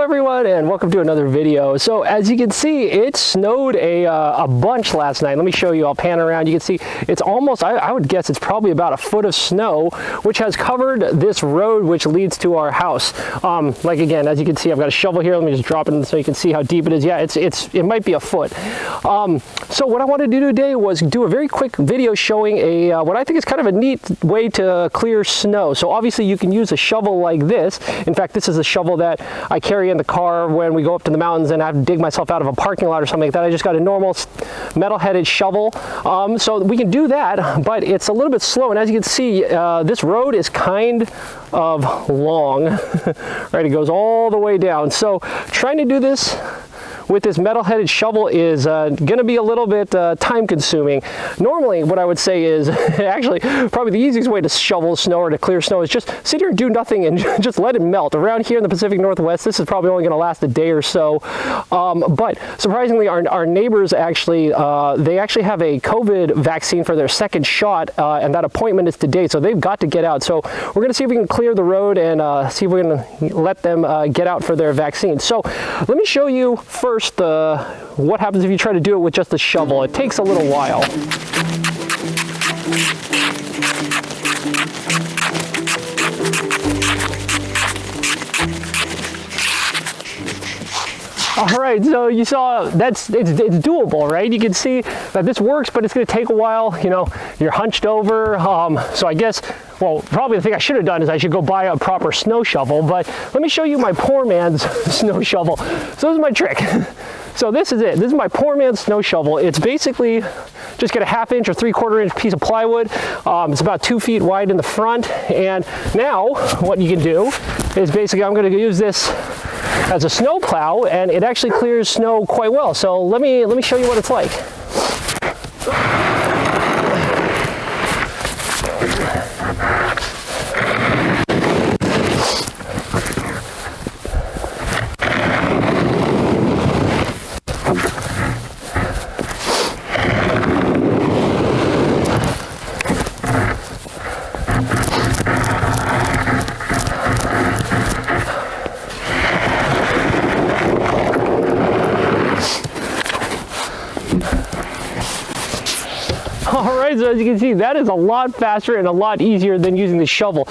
everyone, and welcome to another video. So as you can see, it snowed a bunch last night. Let me show you. I'll pan around. You can see it's almost, I would guess it's probably about a foot of snow, which has covered this road which leads to our house. Like again, as you can see, I've got a shovel here. Let me just drop it in so you can see how deep it is. Yeah, it might be a foot. So what I wanted to do today was do a very quick video showing what I think is kind of a neat way to clear snow. So obviously you can use a shovel like this. In fact, this is a shovel that I carry in the car when we go up to the mountains and I have to dig myself out of a parking lot or something like that. I just got a normal metal-headed shovel. So we can do that, but it's a little bit slow. And as you can see, this road is kind of long, right? It goes all the way down. So trying to do this with this metal-headed shovel is going to be a little bit time consuming. Normally what I would say is actually probably the easiest way to shovel snow or to clear snow is just sit here and do nothing and just let it melt. Around here in the Pacific Northwest, this is probably only going to last a day or so. But surprisingly, our neighbors actually, they actually have a COVID vaccine for their second shot, and that appointment is today, so they've got to get out. So we're going to see if we can clear the road and see if we can let them get out for their vaccine. So let me show you first what happens if you try to do it with just a shovel. It takes a little while. All right, so you saw it's doable, right? You can see that this works, but it's going to take a while. You know, you're hunched over. So I guess, well, probably the thing I should have done is I should go buy a proper snow shovel. But let me show you my poor man's snow shovel. So this is my trick. So this is it. This is my poor man's snow shovel. It's basically just get a 1/2 inch or 3/4 inch piece of plywood. It's about 2 feet wide in the front. And now what you can do is basically I'm going to use this as a snow plow, and it actually clears snow quite well. So let me show you what it's like. Alright, so as you can see, that is a lot faster and a lot easier than using the shovel.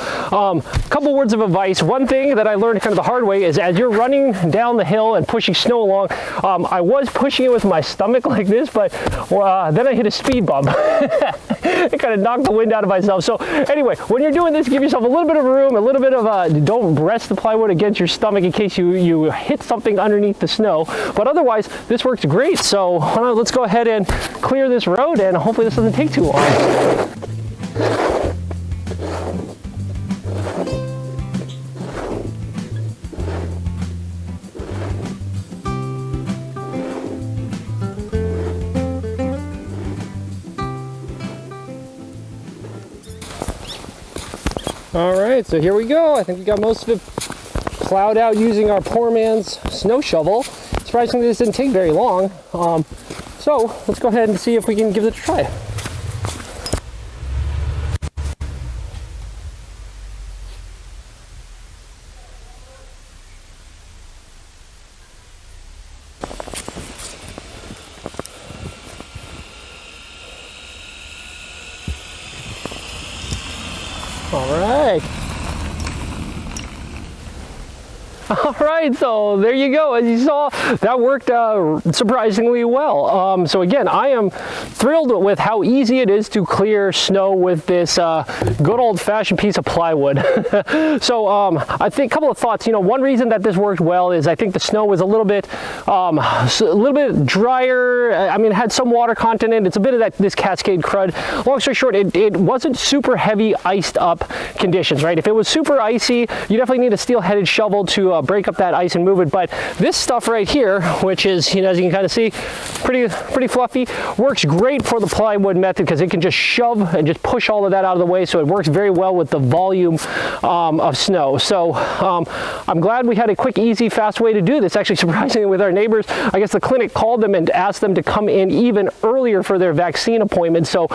Couple words of advice. One thing that I learned kind of the hard way is as you're running down the hill and pushing snow along, I was pushing it with my stomach like this, but then I hit a speed bump. It kind of knocked the wind out of myself. So anyway, when you're doing this, give yourself a little bit of room, a little bit of, don't rest the plywood against your stomach in case you hit something underneath the snow. But otherwise, this works great. So let's go ahead and clear this road, and hopefully this doesn't take too long. All right, so here we go. I think we got most of it plowed out using our poor man's snow shovel. Surprisingly, this didn't take very long. So let's go ahead and see if we can give it a try. All right. All right, so there you go. As you saw, that worked surprisingly well. So again, I am thrilled with how easy it is to clear snow with this good old-fashioned piece of plywood. So I think a couple of thoughts. You know, one reason that this worked well is I think the snow was a little bit drier. I mean, it had some water content in it. It's a bit of this Cascade crud. Long story short, it wasn't super heavy, iced up conditions, right? If it was super icy, you definitely need a steel-headed shovel to break up that ice and move it. But this stuff right here, which is, you know, as you can kind of see, pretty fluffy, works great for the plywood method because it can just shove and just push all of that out of the way. So it works very well with the volume of snow. So I'm glad we had a quick, easy, fast way to do this. Actually, surprisingly, with our neighbors, I guess the clinic called them and asked them to come in even earlier for their vaccine appointment. So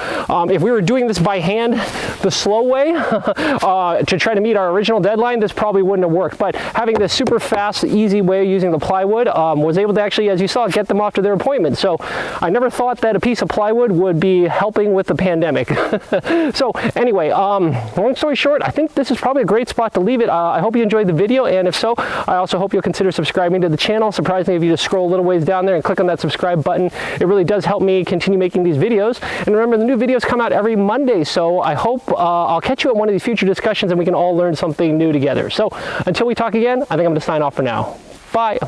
if we were doing this by hand the slow way to try to meet our original deadline, this probably wouldn't have worked. But having this super fast, easy way of using the plywood. Was able to actually, as you saw, get them off to their appointment. So I never thought that a piece of plywood would be helping with the pandemic. So anyway, long story short, I think this is probably a great spot to leave it. I hope you enjoyed the video, and if so, I also hope you'll consider subscribing to the channel. Surprisingly, if you just scroll a little ways down there and click on that subscribe button, it really does help me continue making these videos. And remember, the new videos come out every Monday, so I hope I'll catch you at one of these future discussions and we can all learn something new together. So until we talk again, I think I'm going to sign off for now. Bye.